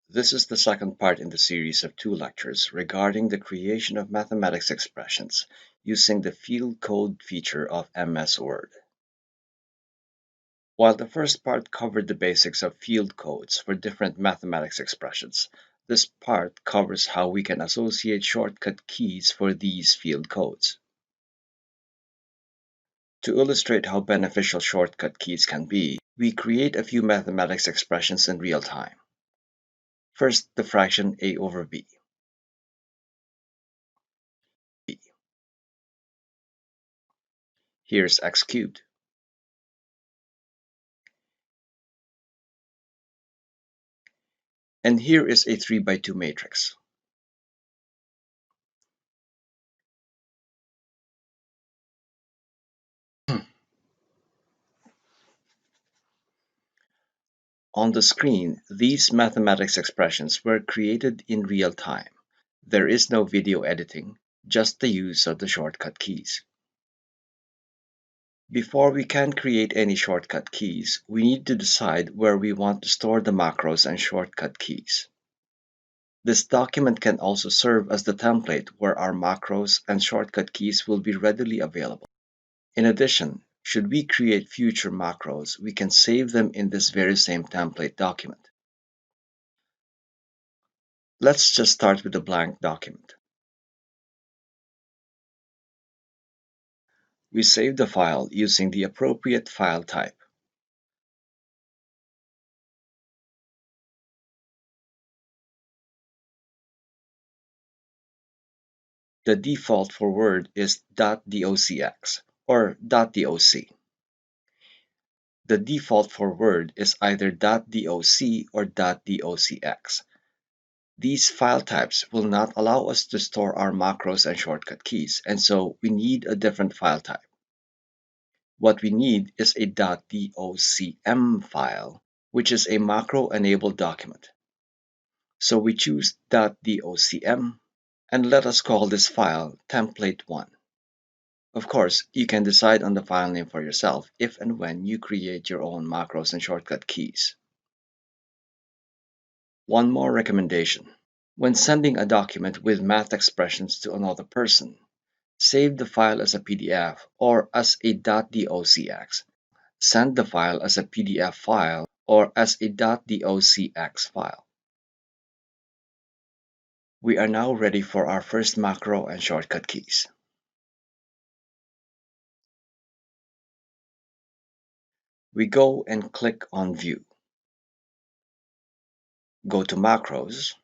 This is the second part in the series of 2 lectures regarding the creation of mathematics expressions using the field code feature of MS Word. While the first part covered the basics of field codes for different mathematics expressions, this part covers how we can associate shortcut keys for these field codes. To illustrate how beneficial shortcut keys can be, we create a few mathematics expressions in real time. First, the fraction a over b. Here's x cubed. And here is a 3 by 2 matrix. On the screen, these mathematics expressions were created in real time. There is no video editing, just the use of the shortcut keys. Before we can create any shortcut keys, we need to decide where we want to store the macros and shortcut keys. This document can also serve as the template where our macros and shortcut keys will be readily available. In addition, should we create future macros, we can save them in this very same template document. Let's just start with a blank document. We save the file using the appropriate file type. The default for Word is .docx or .doc. The default for Word is either .doc or .docx. These file types will not allow us to store our macros and shortcut keys, and so we need a different file type. What we need is a .docm file, which is a macro-enabled document. So we choose .docm, and let us call this file template1. Of course, you can decide on the file name for yourself if and when you create your own macros and shortcut keys. One more recommendation. When sending a document with math expressions to another person, save the file as a PDF or as a .docx. Send the file as a PDF file or as a .docx file. We are now ready for our first macro and shortcut keys. We go and click on View. Go to Macros.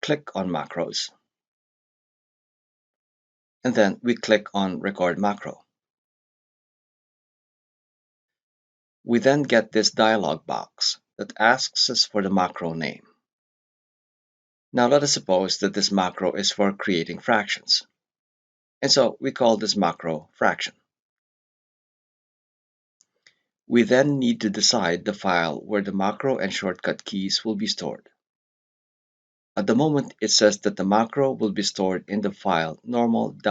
Click on Macros. And then we click on Record Macro. We then get this dialog box that asks us for the macro name. Now let us suppose that this macro is for creating fractions. And so we call this macro fraction. We then need to decide the file where the macro and shortcut keys will be stored. At the moment, it says that the macro will be stored in the file normal.dotm.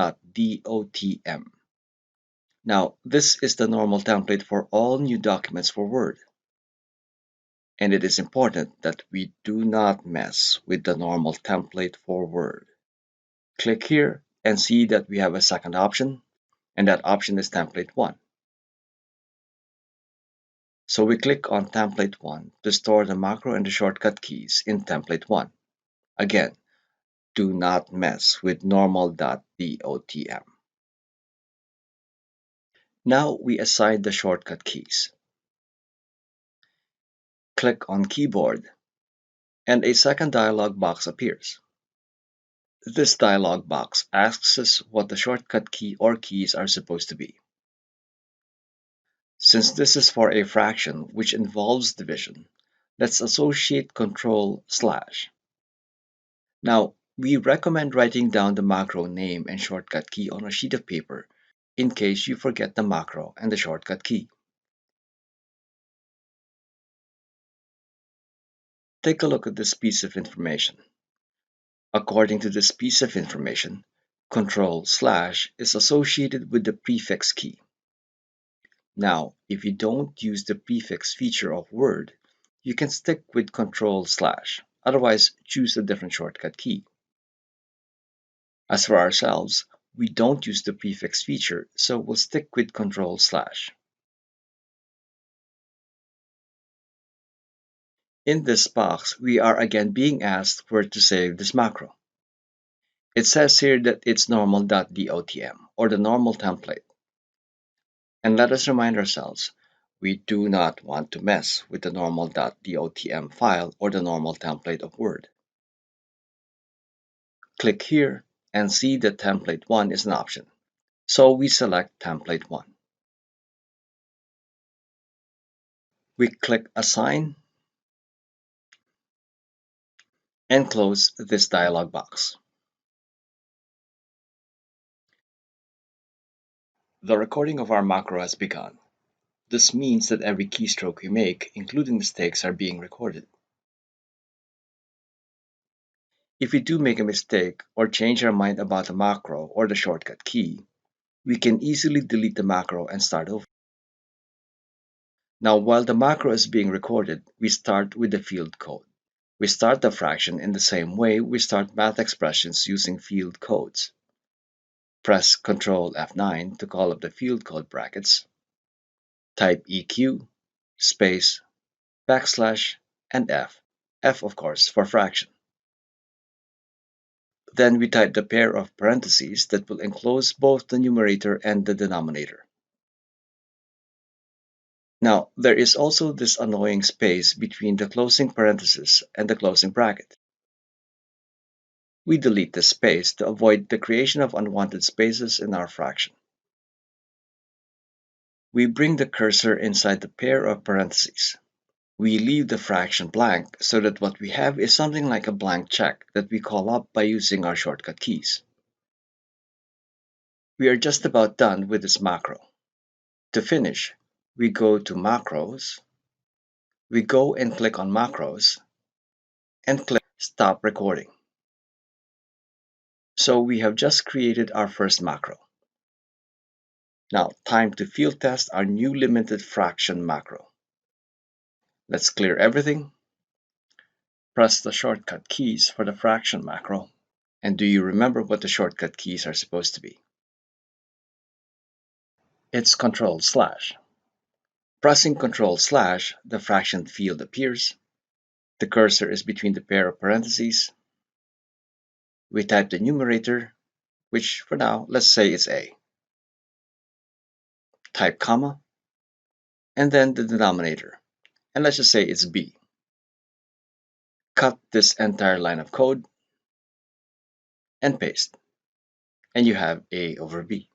Now, this is the normal template for all new documents for Word. And it is important that we do not mess with the normal template for Word. Click here and see that we have a second option, and that option is template 1. So we click on template 1 to store the macro and the shortcut keys in template 1. Again, do not mess with normal.dotm. Now we assign the shortcut keys. Click on Keyboard, and a second dialog box appears. This dialog box asks us what the shortcut key or keys are supposed to be. Since this is for a fraction which involves division, let's associate Control/. Now, we recommend writing down the macro name and shortcut key on a sheet of paper in case you forget the macro and the shortcut key. Take a look at this piece of information. According to this piece of information, Control/ is associated with the prefix key. Now, if you don't use the prefix feature of Word, you can stick with Control/. Otherwise, choose a different shortcut key. As for ourselves, we don't use the prefix feature, so we'll stick with Control/. In this box, we are again being asked where to save this macro. It says here that it's normal.dotm, or the normal template. And let us remind ourselves, we do not want to mess with the normal.dotm file or the normal template of Word. Click here and see that template 1 is an option. So we select template 1. We click Assign and close this dialog box. The recording of our macro has begun. This means that every keystroke we make, including mistakes, are being recorded. If we do make a mistake or change our mind about the macro or the shortcut key, we can easily delete the macro and start over. Now, while the macro is being recorded, we start with the field code. We start the fraction in the same way we start math expressions using field codes. Press Ctrl F9 to call up the field code brackets. Type EQ, space, backslash, and F. F, of course, for fraction. Then we type the pair of parentheses that will enclose both the numerator and the denominator. Now, there is also this annoying space between the closing parenthesis and the closing bracket. We delete this space to avoid the creation of unwanted spaces in our fraction. We bring the cursor inside the pair of parentheses. We leave the fraction blank so that what we have is something like a blank check that we call up by using our shortcut keys. We are just about done with this macro. To finish, we go to Macros, we go and click on Macros, and click Stop Recording. So we have just created our first macro. Now, time to field test our new limited fraction macro. Let's clear everything. Press the shortcut keys for the fraction macro. And do you remember what the shortcut keys are supposed to be? It's Control/. Pressing Control/, the fraction field appears. The cursor is between the pair of parentheses. We type the numerator, which for now, let's say it's A. Type comma, and then the denominator, and let's just say it's B. Cut this entire line of code and paste, and you have A over B.